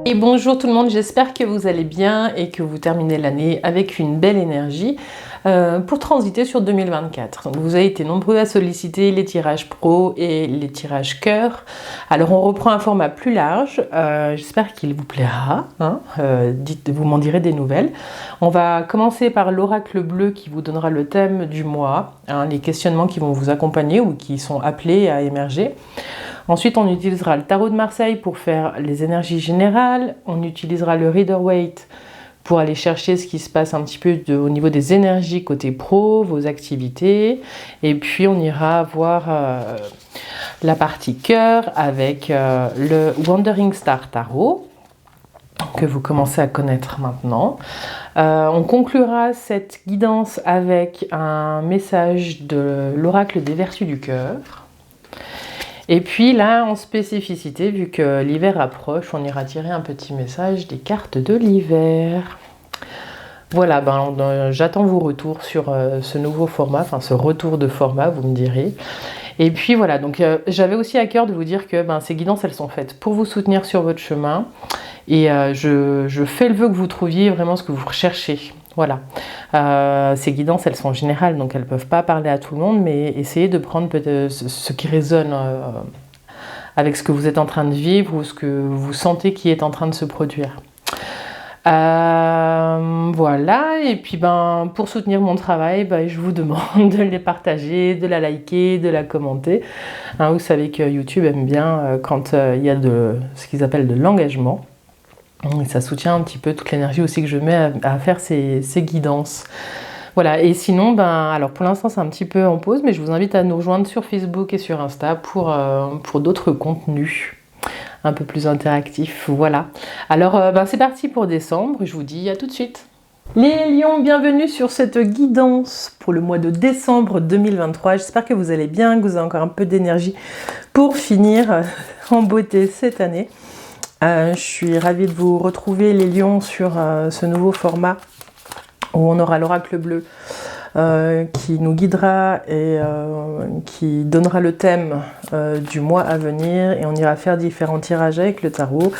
Et bonjour tout le monde, j'espère que vous allez bien et que vous terminez l'année avec une belle énergie pour transiter sur 2024. Donc vous avez été nombreux à solliciter les tirages pro et les tirages cœur. Alors on reprend un format plus large, j'espère qu'il vous plaira, hein. Vous m'en direz des nouvelles. On va commencer par l'oracle bleu qui vous donnera le thème du mois, hein, les questionnements qui vont vous accompagner ou qui sont appelés à émerger. Ensuite, on utilisera le tarot de Marseille pour faire les énergies générales. On utilisera le Rider-Waite pour aller chercher ce qui se passe un petit peu au niveau des énergies côté pro, vos activités. Et puis, on ira voir la partie cœur avec le Wandering Star Tarot que vous commencez à connaître maintenant. On conclura cette guidance avec un message de l'oracle des vertus du cœur. Et puis là, en spécificité, vu que l'hiver approche, on ira tirer un petit message des cartes de l'hiver. Voilà, j'attends vos retours sur ce nouveau format, enfin ce retour de format, vous me direz. Et puis voilà, donc j'avais aussi à cœur de vous dire que ces guidances, elles sont faites pour vous soutenir sur votre chemin. Et je fais le vœu que vous trouviez vraiment ce que vous recherchez. Voilà. Ces guidances, elles sont générales, donc elles ne peuvent pas parler à tout le monde, mais essayez de prendre peut-être ce qui résonne avec ce que vous êtes en train de vivre ou ce que vous sentez qui est en train de se produire. Voilà, et puis pour soutenir mon travail, je vous demande de les partager, de la liker, de la commenter. Hein, vous savez que YouTube aime bien quand il y a ce qu'ils appellent de l'engagement. Et ça soutient un petit peu toute l'énergie aussi que je mets à faire ces guidances. Voilà, et sinon, alors pour l'instant c'est un petit peu en pause, mais je vous invite à nous rejoindre sur Facebook et sur Insta pour d'autres contenus un peu plus interactifs. Voilà. Alors c'est parti pour décembre, je vous dis à tout de suite. Les lions, bienvenue sur cette guidance pour le mois de décembre 2023. J'espère que vous allez bien, que vous avez encore un peu d'énergie pour finir en beauté cette année. Je suis ravie de vous retrouver les lions sur ce nouveau format où on aura l'oracle bleu qui nous guidera et qui donnera le thème du mois à venir, et on ira faire différents tirages avec le tarot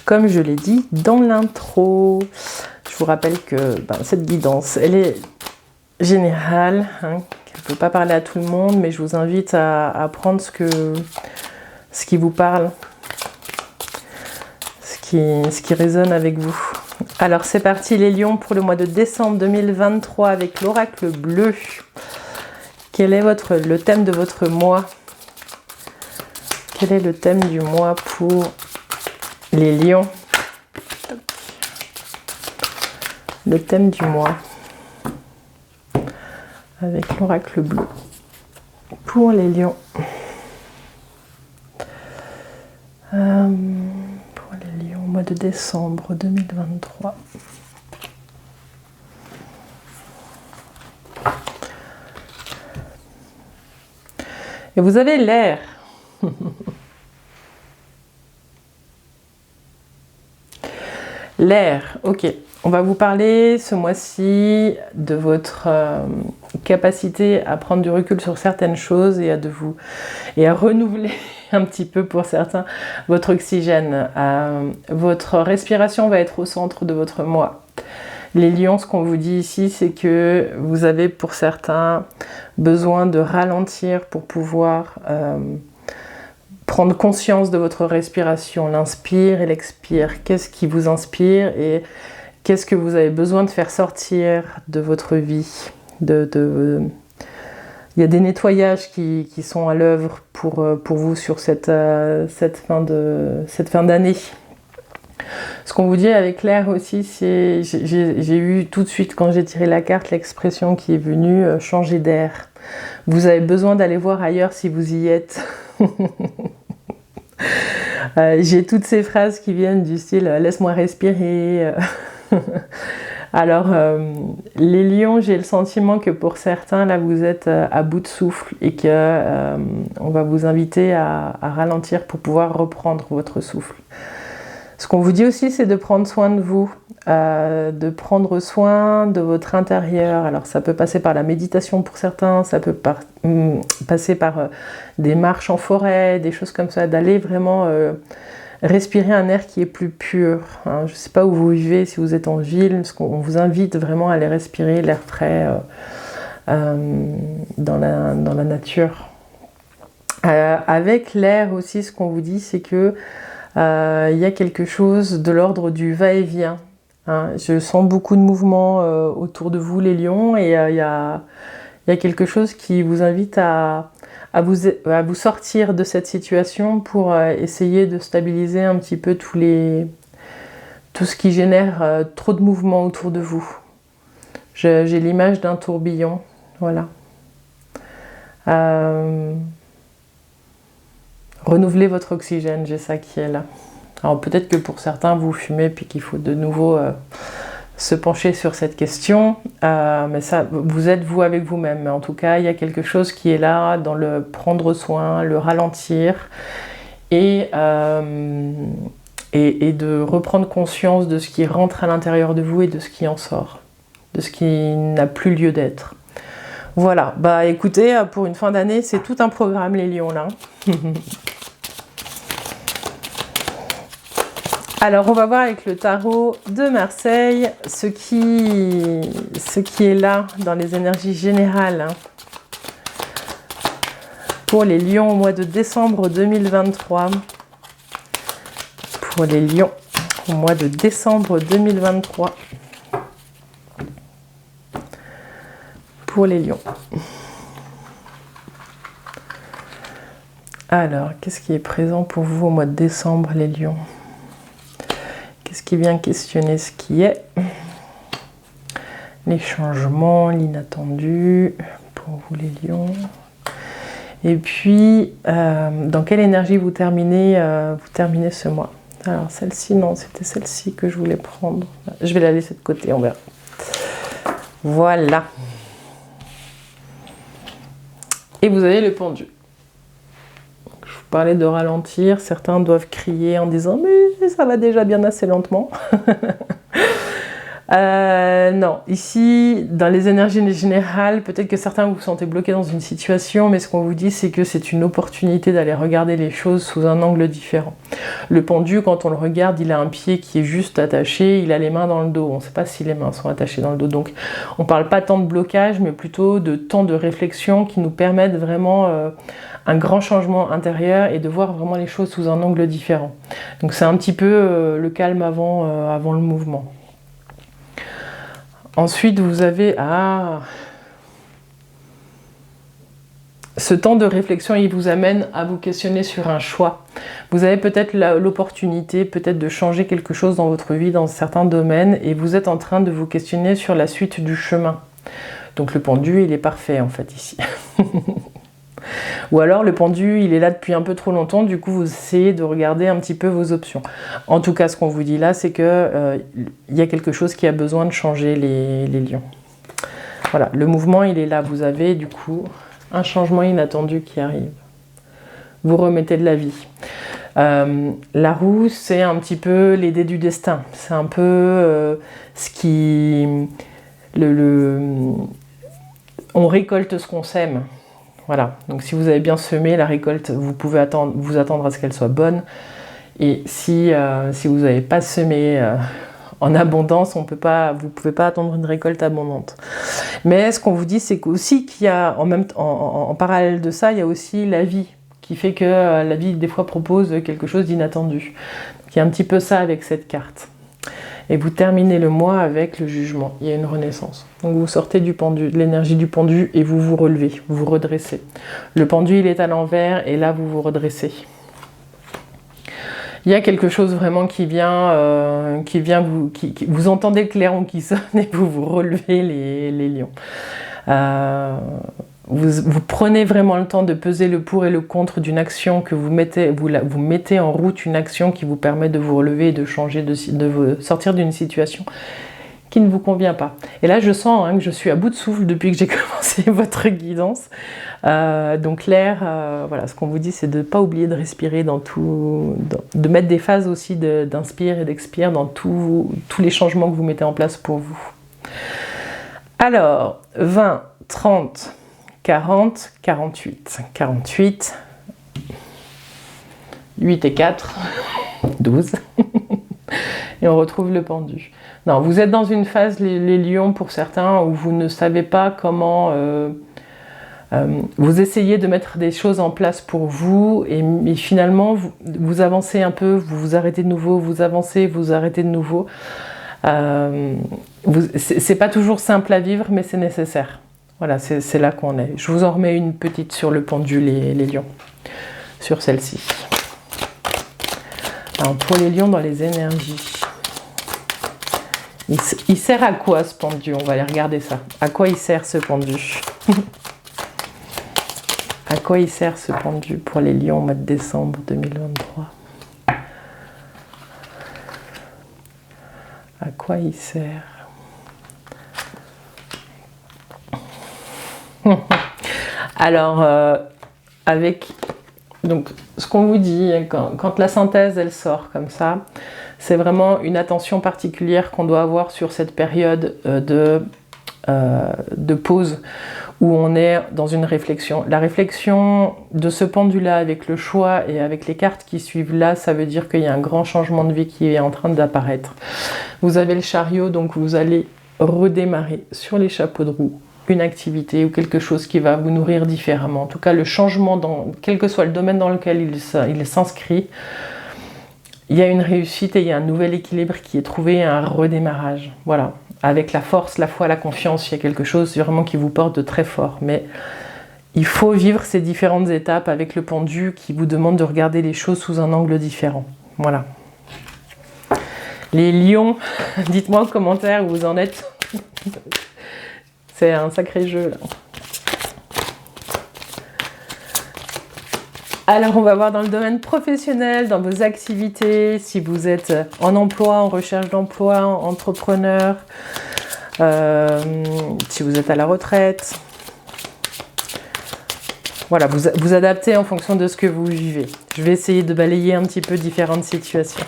comme je l'ai dit dans l'intro. Je vous rappelle que cette guidance, elle est générale, hein, qu'elle ne peut pas parler à tout le monde, mais je vous invite à prendre ce qui vous parle, ce qui résonne avec vous. Alors c'est parti les lions pour le mois de décembre 2023 avec l'oracle bleu. Quel est le thème de votre mois? Quel est le thème du mois pour les lions? Le thème du mois avec l'oracle bleu pour les lions. Mois de décembre 2023. Et vous avez l'air. L'air, ok. On va vous parler ce mois-ci de votre capacité à prendre du recul sur certaines choses et à renouveler un petit peu pour certains votre oxygène. Votre respiration va être au centre de votre mois. Les lions, ce qu'on vous dit ici, c'est que vous avez pour certains besoin de ralentir pour pouvoir prendre conscience de votre respiration, l'inspire et l'expire. Qu'est-ce qui vous inspire et qu'est-ce que vous avez besoin de faire sortir de votre vie? Il y a des nettoyages qui sont à l'œuvre pour vous sur cette fin d'année. Ce qu'on vous dit avec l'air aussi, c'est j'ai eu tout de suite quand j'ai tiré la carte l'expression qui est venue changer d'air. Vous avez besoin d'aller voir ailleurs si vous y êtes. J'ai toutes ces phrases qui viennent du style laisse-moi respirer. Alors, les lions, j'ai le sentiment que pour certains, là, vous êtes à bout de souffle et que on va vous inviter à ralentir pour pouvoir reprendre votre souffle. Ce qu'on vous dit aussi, c'est de prendre soin de vous, de prendre soin de votre intérieur. Alors, ça peut passer par la méditation pour certains, ça peut passer par des marches en forêt, des choses comme ça, d'aller vraiment Respirez un air qui est plus pur. Hein. Je ne sais pas où vous vivez, si vous êtes en ville, parce qu'on vous invite vraiment à aller respirer l'air frais dans la nature. Avec l'air aussi, ce qu'on vous dit, c'est que il y a quelque chose de l'ordre du va-et-vient. Hein. Je sens beaucoup de mouvements autour de vous, les lions, et il y a quelque chose qui vous invite à vous sortir de cette situation pour essayer de stabiliser un petit peu tout ce qui génère trop de mouvements autour de vous. J'ai l'image d'un tourbillon, voilà. Renouvelez votre oxygène, j'ai ça qui est là. Alors peut-être que pour certains vous fumez puis qu'il faut de nouveau se pencher sur cette question, mais ça, vous êtes vous avec vous-même. Mais en tout cas, il y a quelque chose qui est là dans le prendre soin, le ralentir et de reprendre conscience de ce qui rentre à l'intérieur de vous et de ce qui en sort, de ce qui n'a plus lieu d'être. Voilà, bah écoutez, pour une fin d'année, c'est tout un programme les lions là. Alors on va voir avec le tarot de Marseille ce qui est là dans les énergies générales hein, pour les lions au mois de décembre 2023. Pour les lions au mois de décembre 2023. Pour les lions. Alors, qu'est-ce qui est présent pour vous au mois de décembre, les lions ? Qu'est-ce qui vient questionner ce qui est? Les changements, l'inattendu, pour vous les lions. Et puis, dans quelle énergie vous terminez ce mois? Alors, celle-ci, non, c'était celle-ci que je voulais prendre. Je vais la laisser de côté, on verra. Voilà. Et vous avez le pendu. Je vous parlais de ralentir. Certains doivent crier en disant « Mais ça va déjà bien assez lentement. » Non, ici, dans les énergies générales, peut-être que certains vous vous sentez bloqués dans une situation, mais ce qu'on vous dit, c'est que c'est une opportunité d'aller regarder les choses sous un angle différent. Le pendu, quand on le regarde, il a un pied qui est juste attaché, il a les mains dans le dos. On ne sait pas si les mains sont attachées dans le dos. Donc, on ne parle pas tant de blocage, mais plutôt de temps de réflexion qui nous permettent vraiment un grand changement intérieur et de voir vraiment les choses sous un angle différent. Donc, c'est un petit peu le calme avant le mouvement. Ensuite, vous avez ce temps de réflexion, il vous amène à vous questionner sur un choix. Vous avez peut-être l'opportunité de changer quelque chose dans votre vie, dans certains domaines, et vous êtes en train de vous questionner sur la suite du chemin. Donc le pendu, il est parfait en fait ici. Ou alors le pendu, il est là depuis un peu trop longtemps, du coup vous essayez de regarder un petit peu vos options. En tout cas, ce qu'on vous dit là, c'est que y a quelque chose qui a besoin de changer les lions. Voilà, le mouvement, il est là. Vous avez du coup un changement inattendu qui arrive. Vous remettez de la vie. La roue, c'est un petit peu les dés du destin. C'est un peu ce qui... On récolte ce qu'on sème. Voilà, donc si vous avez bien semé la récolte, vous pouvez vous attendre à ce qu'elle soit bonne. Et si vous n'avez pas semé en abondance, vous ne pouvez pas attendre une récolte abondante. Mais ce qu'on vous dit, c'est aussi qu'il y a en parallèle de ça, il y a aussi la vie, qui fait que la vie des fois propose quelque chose d'inattendu. Donc il y a un petit peu ça avec cette carte. Et vous terminez le mois avec le jugement. Il y a une renaissance. Donc vous sortez du pendu, de l'énergie du pendu et vous vous relevez, vous vous redressez. Le pendu, il est à l'envers et là, vous vous redressez. Il y a quelque chose vraiment qui vient vous entendez le clairon qui sonne et vous vous relevez les lions. Vous prenez vraiment le temps de peser le pour et le contre d'une action que vous mettez en route, une action qui vous permet de vous relever et de changer, de sortir d'une situation qui ne vous convient pas. Et là, je sens que je suis à bout de souffle depuis que j'ai commencé votre guidance. Donc l'air, voilà, ce qu'on vous dit, c'est de ne pas oublier de respirer de mettre des phases aussi d'inspire et d'expire dans tous les changements que vous mettez en place pour vous. Alors, 20, 30... 40, 48, 8 et 4, 12. Et on retrouve le pendu. Non, vous êtes dans une phase, les lions, pour certains, où vous ne savez pas comment... vous essayez de mettre des choses en place pour vous, et finalement, vous avancez un peu, vous vous arrêtez de nouveau, vous avancez, vous arrêtez de nouveau. C'est pas toujours simple à vivre, mais c'est nécessaire. Voilà, c'est là qu'on est. Je vous en remets une petite sur le pendu, les lions, sur celle-ci. Alors, pour les lions dans les énergies, il sert à quoi ce pendu? On va aller regarder ça. À quoi il sert ce pendu? À quoi il sert ce pendu pour les lions au mois de décembre 2023? À quoi il sert? Alors, donc, ce qu'on vous dit, quand la synthèse, elle sort comme ça, c'est vraiment une attention particulière qu'on doit avoir sur cette période de pause où on est dans une réflexion. La réflexion de ce pendu-là avec le choix et avec les cartes qui suivent là, ça veut dire qu'il y a un grand changement de vie qui est en train d'apparaître. Vous avez le chariot, donc vous allez redémarrer sur les chapeaux de roue une activité ou quelque chose qui va vous nourrir différemment. En tout cas, le changement, quel que soit le domaine dans lequel il s'inscrit, il y a une réussite et il y a un nouvel équilibre qui est trouvé, un redémarrage. Voilà. Avec la force, la foi, la confiance, il y a quelque chose vraiment qui vous porte de très fort. Mais il faut vivre ces différentes étapes avec le pendu qui vous demande de regarder les choses sous un angle différent. Voilà. Les lions, dites-moi en commentaire où vous en êtes. C'est un sacré jeu là. Alors on va voir dans le domaine professionnel, dans vos activités, si vous êtes en emploi, en recherche d'emploi, entrepreneur, si vous êtes à la retraite. Voilà, vous adaptez en fonction de ce que vous vivez. Je vais essayer de balayer un petit peu différentes situations.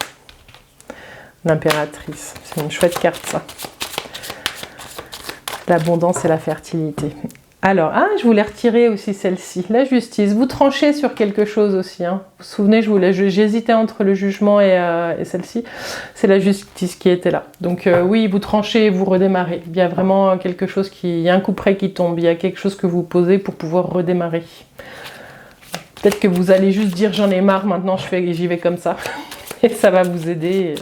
L'impératrice, c'est une chouette carte ça. L'abondance et la fertilité. Alors, je voulais retirer aussi celle-ci, la justice. Vous tranchez sur quelque chose aussi. Hein. Vous vous souvenez, j'hésitais entre le jugement et celle-ci. C'est la justice qui était là. Donc oui, vous tranchez et vous redémarrez. Il y a vraiment quelque chose il y a un coup près qui tombe. Il y a quelque chose que vous posez pour pouvoir redémarrer. Peut-être que vous allez juste dire j'en ai marre, maintenant j'y vais comme ça. Et ça va vous aider.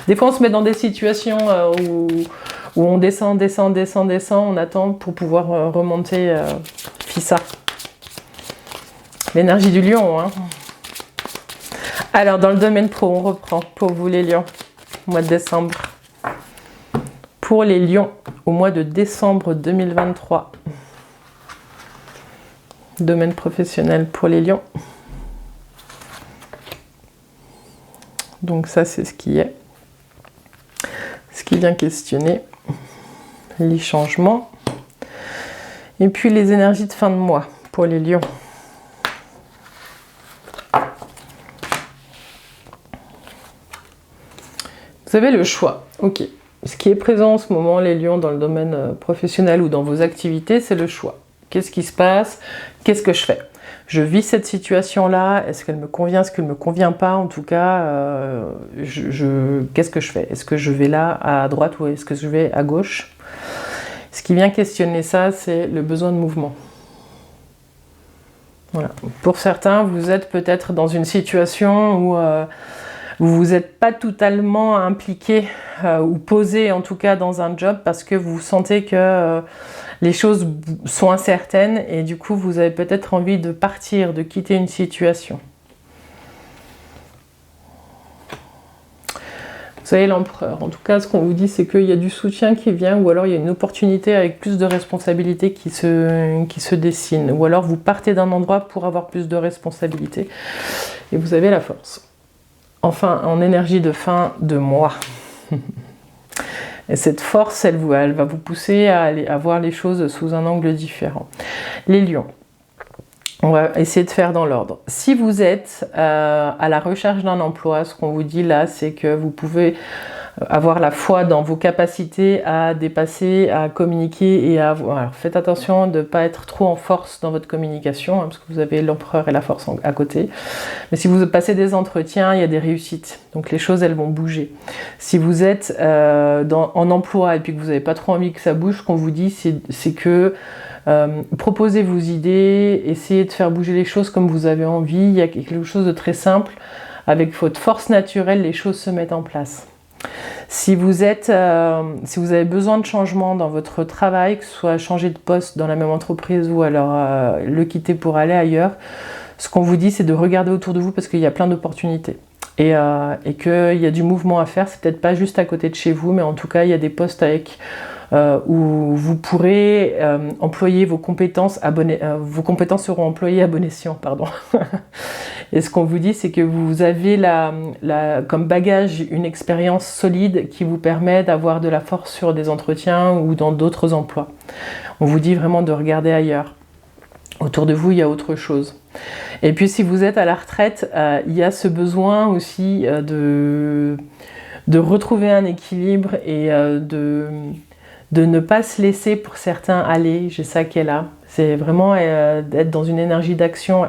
Des fois, on se met dans des situations où on descend, on attend pour pouvoir remonter Fissa. L'énergie du lion. Hein. Alors, dans le domaine pro, on reprend pour vous les lions, au mois de décembre. Pour les lions, au mois de décembre 2023. Domaine professionnel pour les lions. Donc ça, c'est ce qui est. Ce qui vient questionner les changements. Et puis les énergies de fin de mois pour les lions. Vous avez le choix. Ok. Ce qui est présent en ce moment, les lions, dans le domaine professionnel ou dans vos activités, c'est le choix. Qu'est-ce qui se passe? Qu'est-ce que je fais? Je vis cette situation-là, est-ce qu'elle me convient, est-ce qu'elle ne me convient pas? En tout cas, qu'est-ce que je fais? Est-ce que je vais là à droite ou est-ce que je vais à gauche? Ce qui vient questionner ça, c'est le besoin de mouvement. Voilà. Pour certains, vous êtes peut-être dans une situation où vous n'êtes pas totalement impliqué ou posé en tout cas dans un job parce que vous sentez que les choses sont incertaines et du coup vous avez peut-être envie de partir, de quitter une situation. Vous savez, l'empereur, en tout cas ce qu'on vous dit c'est qu'il y a du soutien qui vient ou alors il y a une opportunité avec plus de responsabilités qui se dessine ou alors vous partez d'un endroit pour avoir plus de responsabilités et vous avez la force. Enfin, en énergie de fin de mois. Et cette force, elle va vous pousser à voir les choses sous un angle différent. Les lions, on va essayer de faire dans l'ordre. Si vous êtes à la recherche d'un emploi, ce qu'on vous dit là, c'est que vous pouvez avoir la foi dans vos capacités à dépasser, à communiquer et à... Alors, faites attention de ne pas être trop en force dans votre communication, hein, parce que vous avez l'empereur et la force à côté. Mais si vous passez des entretiens, il y a des réussites. Donc les choses, elles vont bouger. Si vous êtes en emploi et puis que vous n'avez pas trop envie que ça bouge, ce qu'on vous dit, c'est que proposez vos idées, essayez de faire bouger les choses comme vous avez envie. Il y a quelque chose de très simple. Avec votre force naturelle, les choses se mettent en place. Si vous avez besoin de changement dans votre travail, que ce soit changer de poste dans la même entreprise ou alors le quitter pour aller ailleurs, ce qu'on vous dit, c'est de regarder autour de vous parce qu'il y a plein d'opportunités. Et qu'il y a du mouvement à faire. C'est peut-être pas juste à côté de chez vous, mais en tout cas, il y a des postes où vous pourrez employer vos compétences. Vos compétences seront employées à bon escient, pardon. Et ce qu'on vous dit, c'est que vous avez comme bagage une expérience solide qui vous permet d'avoir de la force sur des entretiens ou dans d'autres emplois. On vous dit vraiment de regarder ailleurs. Autour de vous, il y a autre chose. Et puis, si vous êtes à la retraite, il y a ce besoin aussi de retrouver un équilibre et de ne pas se laisser pour certains aller. J'ai ça qui est là. C'est vraiment d'être dans une énergie d'action.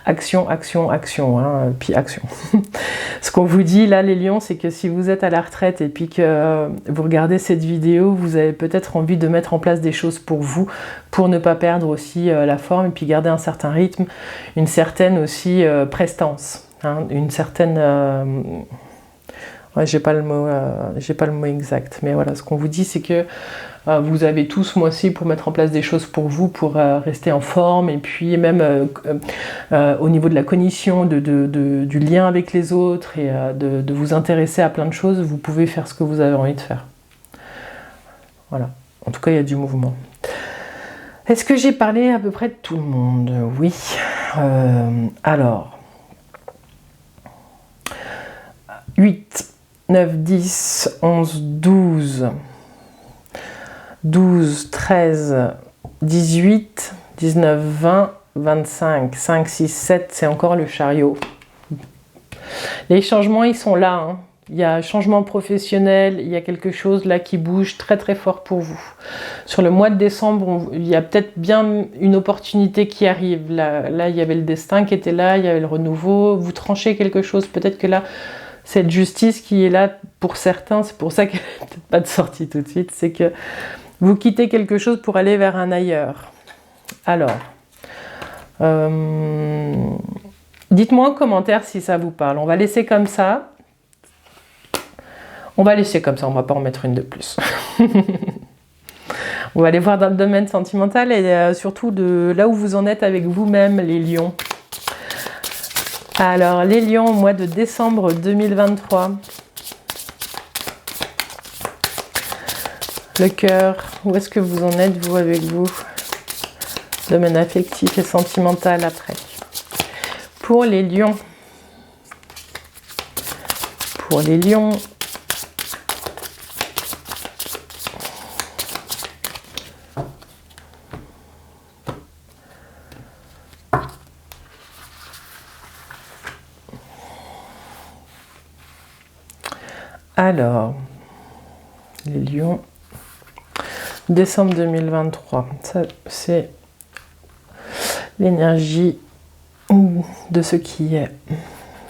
Action, action, action. Hein, puis action. Ce qu'on vous dit là, les lions, c'est que si vous êtes à la retraite et puis que vous regardez cette vidéo, vous avez peut-être envie de mettre en place des choses pour vous, pour ne pas perdre aussi la forme et puis garder un certain rythme, une certaine aussi prestance, hein, une certaine... Ouais, j'ai pas le mot exact, mais voilà, ce qu'on vous dit, c'est que vous avez tout ce mois-ci pour mettre en place des choses pour vous, pour rester en forme, et puis même au niveau de la cognition, du lien avec les autres, et de vous intéresser à plein de choses, vous pouvez faire ce que vous avez envie de faire. Voilà, en tout cas, il y a du mouvement. Est-ce que j'ai parlé à peu près de tout le monde? Oui. Alors, 8, 9, 10, 11, 12, 12, 13, 18, 19, 20, 25, 5, 6, 7, c'est encore le chariot. Les changements, ils sont là. Hein. Il y a un changement professionnel, il y a quelque chose là qui bouge très très fort pour vous. Sur le mois de décembre, il y a peut-être bien une opportunité qui arrive. Là, il y avait le destin qui était là, il y avait le renouveau. Vous tranchez quelque chose, peut-être que là... Cette justice qui est là pour certains, c'est pour ça qu'elle n'a peut-être pas de sortie tout de suite, c'est que vous quittez quelque chose pour aller vers un ailleurs. Alors, dites-moi en commentaire si ça vous parle. On va laisser comme ça. On va laisser comme ça, on ne va pas en mettre une de plus. On va aller voir dans le domaine sentimental et surtout de là où vous en êtes avec vous-même, les lions. Alors, les lions au mois de décembre 2023. Le cœur, où est-ce que vous en êtes, vous, avec vous? Domaine affectif et sentimental après. Pour les lions. Pour les lions. Alors, les lions, décembre 2023, ça c'est l'énergie de ce qui est,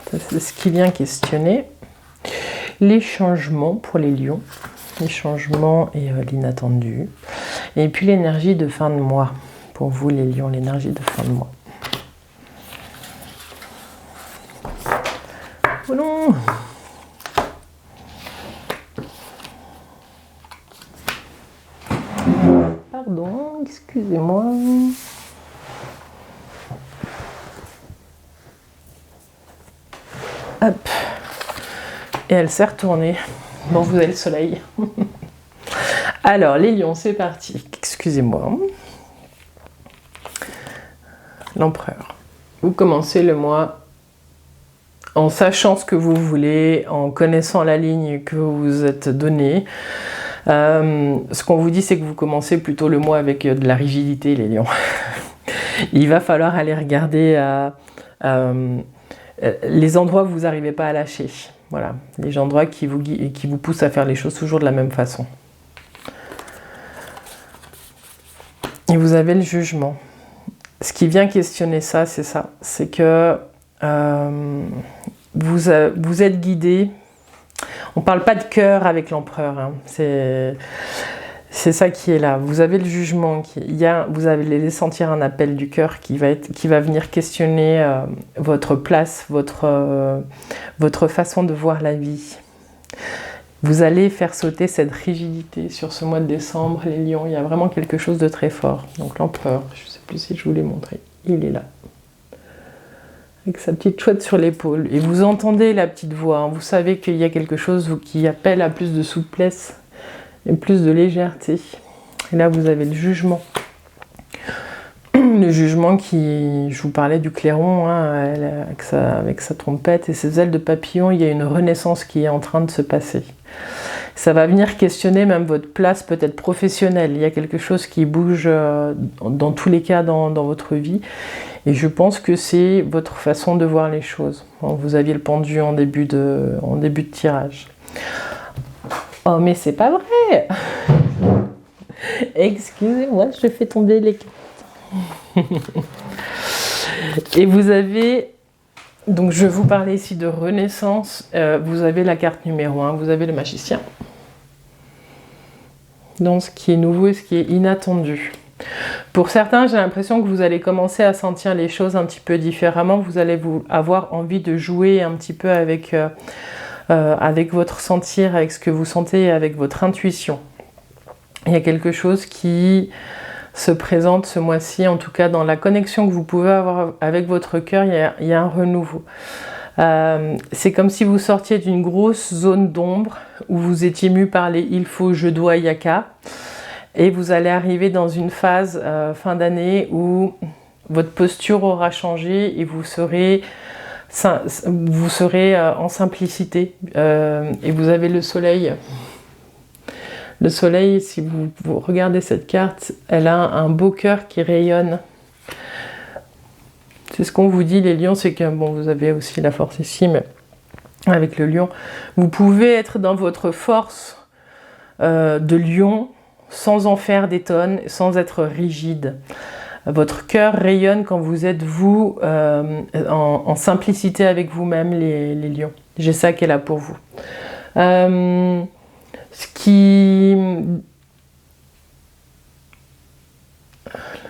c'est ce qui vient questionner. Les changements pour les lions, les changements et l'inattendu. Et puis l'énergie de fin de mois, pour vous les lions, l'énergie de fin de mois. Oh non! Pardon, excusez-moi. Hop. Et elle s'est retournée. Bon, vous avez le soleil. Alors, les lions, c'est parti. Excusez-moi. L'empereur. Vous commencez le mois en sachant ce que vous voulez, en connaissant la ligne que vous vous êtes donnée. Ce qu'on vous dit, c'est que vous commencez plutôt le mois avec de la rigidité, les lions. Il va falloir aller regarder les endroits où vous n'arrivez pas à lâcher. Voilà, les gens droits qui vous guident et qui vous poussent à faire les choses toujours de la même façon. Et vous avez le jugement. Ce qui vient questionner ça, c'est ça. C'est que vous êtes guidé. On ne parle pas de cœur avec l'empereur. Hein. C'est ça qui est là. Vous avez le jugement. Vous allez sentir un appel du cœur qui va venir questionner votre place, votre façon de voir la vie. Vous allez faire sauter cette rigidité sur ce mois de décembre, les lions. Il y a vraiment quelque chose de très fort. Donc l'empereur, je ne sais plus si je vous l'ai montré, il est là. Avec sa petite chouette sur l'épaule. Et vous entendez la petite voix. Hein. Vous savez qu'il y a quelque chose qui appelle à plus de souplesse et plus de légèreté. Et là, vous avez le jugement. Le jugement qui... Je vous parlais du clairon, hein, avec sa trompette et ses ailes de papillon. Il y a une renaissance qui est en train de se passer. Ça va venir questionner même votre place peut-être professionnelle. Il y a quelque chose qui bouge dans tous les cas dans votre vie. Et je pense que c'est votre façon de voir les choses. Bon, vous aviez le pendu en début de tirage. Oh, mais c'est pas vrai! Excusez-moi, je fais tomber les cartes. Et vous avez... Donc, je vous parlais ici de renaissance. Vous avez la carte numéro 1, vous avez le magicien. Donc, ce qui est nouveau et ce qui est inattendu. Pour certains, j'ai l'impression que vous allez commencer à sentir les choses un petit peu différemment. Vous allez avoir envie de jouer un petit peu avec votre sentir, avec ce que vous sentez, avec votre intuition. Il y a quelque chose qui se présente ce mois-ci, en tout cas dans la connexion que vous pouvez avoir avec votre cœur, il y a un renouveau. C'est comme si vous sortiez d'une grosse zone d'ombre où vous étiez mu par les il faut, je dois, yaka. Et vous allez arriver dans une phase fin d'année où votre posture aura changé et vous serez en simplicité. Et vous avez le soleil. Le soleil, si vous regardez cette carte, elle a un beau cœur qui rayonne. C'est ce qu'on vous dit, les lions, c'est que bon, vous avez aussi la force ici, mais avec le lion, vous pouvez être dans votre force de lion, sans en faire des tonnes, sans être rigide. Votre cœur rayonne quand vous êtes vous en simplicité avec vous-même, les lions. J'ai ça qui est là pour vous. Ce qui...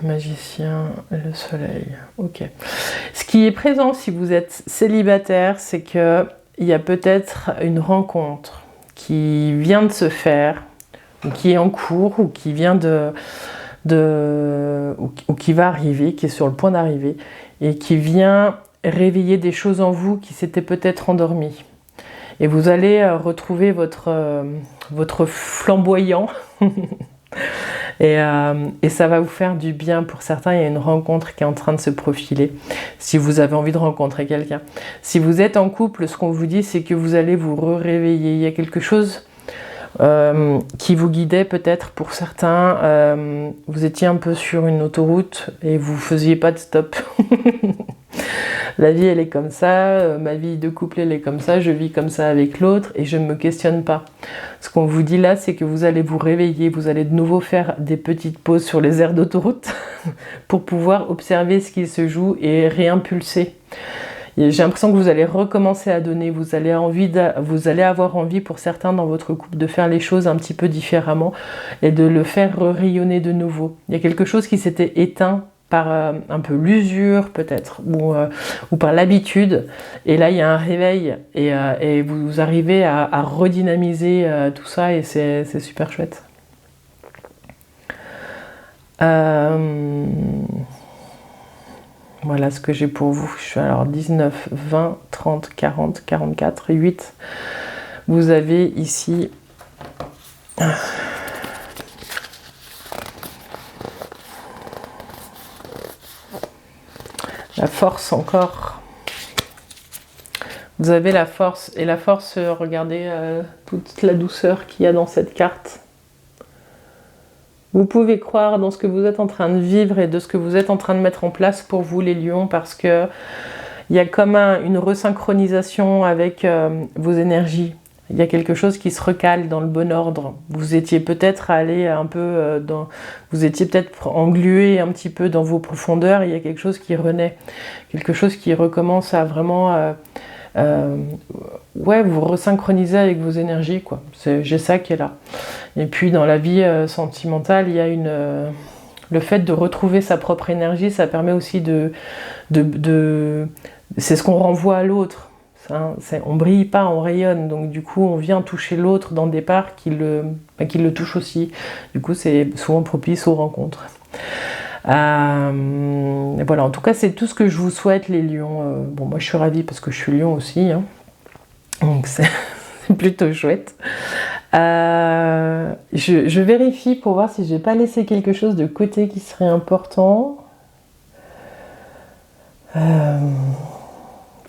Le magicien, le soleil. Ok. Ce qui est présent si vous êtes célibataire, c'est qu'il y a peut-être une rencontre qui vient de se faire, ou qui est en cours, ou qui vient ou qui va arriver, qui est sur le point d'arriver, et qui vient réveiller des choses en vous qui s'étaient peut-être endormies. Et vous allez retrouver votre flamboyant, et ça va vous faire du bien. Pour certains, il y a une rencontre qui est en train de se profiler, si vous avez envie de rencontrer quelqu'un. Si vous êtes en couple, ce qu'on vous dit, c'est que vous allez vous réveiller. Il y a quelque chose qui vous guidait peut-être pour certains. Vous étiez un peu sur une autoroute et vous faisiez pas de stop. La vie, elle est comme ça, ma vie de couple, elle est comme ça, je vis comme ça avec l'autre et je ne me questionne pas. Ce qu'on vous dit là, c'est que vous allez vous réveiller, vous allez de nouveau faire des petites pauses sur les aires d'autoroute pour pouvoir observer ce qui se joue et réimpulser. J'ai l'impression que vous allez recommencer à donner, vous allez avoir envie pour certains dans votre couple de faire les choses un petit peu différemment et de le faire rayonner de nouveau. Il y a quelque chose qui s'était éteint par un peu l'usure peut-être, ou par l'habitude, et là il y a un réveil, et vous arrivez à redynamiser tout ça, et c'est super chouette. Voilà ce que j'ai pour vous. Je suis alors 19, 20, 30, 40, 44 et 8. Vous avez ici... la force encore. Vous avez la force. Et la force, regardez toute la douceur qu'il y a dans cette carte. Vous pouvez croire dans ce que vous êtes en train de vivre et de ce que vous êtes en train de mettre en place pour vous, les lions, parce que il y a comme une resynchronisation avec vos énergies. Il y a quelque chose qui se recale dans le bon ordre. Vous étiez peut-être allé un peu vous étiez peut-être englué un petit peu dans vos profondeurs. Il y a quelque chose qui renaît, quelque chose qui recommence à vraiment, ouais, vous resynchroniser avec vos énergies, quoi. J'ai ça qui est là. Et puis dans la vie sentimentale, il y a le fait de retrouver sa propre énergie, ça permet aussi c'est ce qu'on renvoie à l'autre. On brille pas, on rayonne, donc du coup on vient toucher l'autre dans des parts qui le touchent aussi. Du coup c'est souvent propice aux rencontres. Voilà, en tout cas c'est tout ce que je vous souhaite les lions. Bon, moi je suis ravie parce que je suis lion aussi, hein. Donc c'est plutôt chouette. Je vérifie pour voir si j'ai pas laissé quelque chose de côté qui serait important.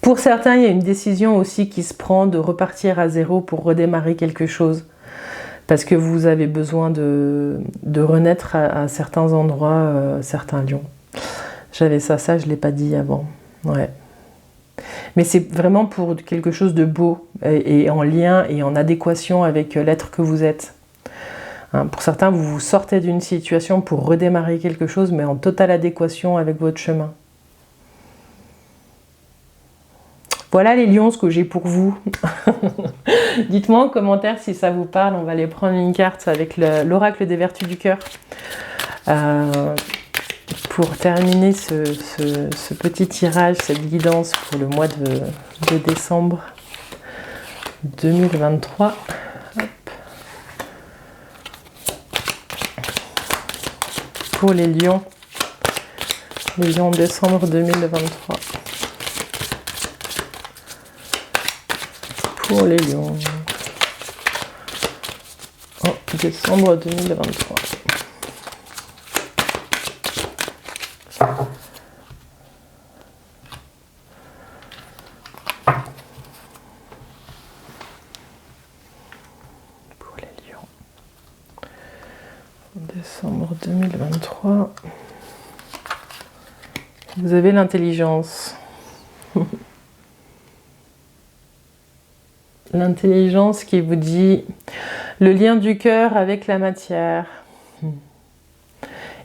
Pour certains, il y a une décision aussi qui se prend de repartir à zéro pour redémarrer quelque chose. Parce que vous avez besoin de renaître à certains endroits, certains lions. J'avais ça je ne l'ai pas dit avant. Ouais. Mais c'est vraiment pour quelque chose de beau et en lien et en adéquation avec l'être que vous êtes. Hein, pour certains, vous vous sortez d'une situation pour redémarrer quelque chose, mais en totale adéquation avec votre chemin. Voilà les lions, ce que j'ai pour vous. Dites-moi en commentaire si ça vous parle. On va aller prendre une carte avec l'oracle des vertus du cœur. Pour terminer ce petit tirage, cette guidance pour le mois de décembre 2023. Hop. Pour les lions décembre 2023. Pour les lions en décembre 2023. Pour les lions en décembre 2023. Vous avez l'intelligence. L'intelligence qui vous dit le lien du cœur avec la matière.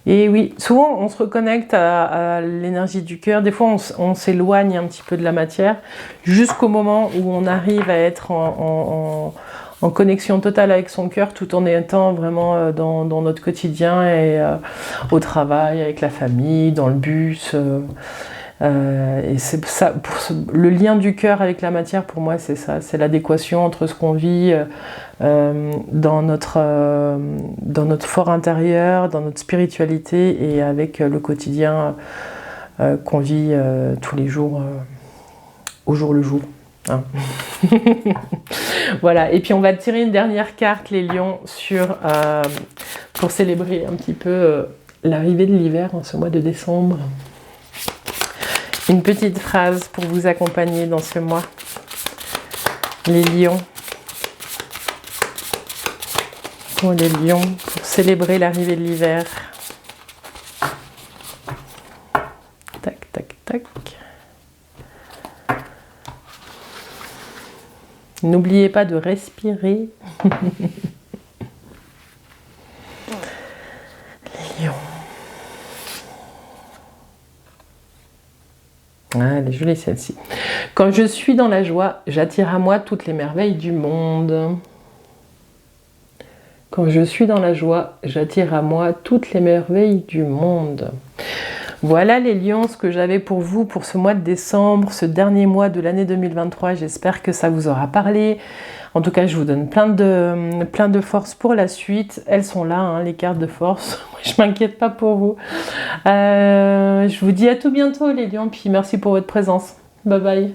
Et oui, souvent on se reconnecte à l'énergie du cœur. Des fois on s'éloigne un petit peu de la matière jusqu'au moment où on arrive à être en connexion totale avec son cœur tout en étant vraiment dans notre quotidien et au travail, avec la famille, dans le bus. Et c'est ça, le lien du cœur avec la matière pour moi c'est ça, c'est l'adéquation entre ce qu'on vit dans notre fort intérieur, dans notre spiritualité et avec le quotidien qu'on vit tous les jours, au jour le jour. Hein. Voilà, et puis on va tirer une dernière carte les lions pour célébrer un petit peu l'arrivée de l'hiver en ce mois de décembre. Une petite phrase pour vous accompagner dans ce mois. Les lions. Pour les lions, pour célébrer l'arrivée de l'hiver. Tac, tac, tac. N'oubliez pas de respirer. Les lions. Ah, elle est jolie celle-ci. Quand je suis dans la joie, j'attire à moi toutes les merveilles du monde. Quand je suis dans la joie, j'attire à moi toutes les merveilles du monde. Voilà les lions, ce que j'avais pour vous pour ce mois de décembre, ce dernier mois de l'année 2023. J'espère que ça vous aura parlé. En tout cas, je vous donne plein de force pour la suite. Elles sont là, hein, les cartes de force. Je m'inquiète pas pour vous. Je vous dis à tout bientôt les lions, puis merci pour votre présence. Bye bye.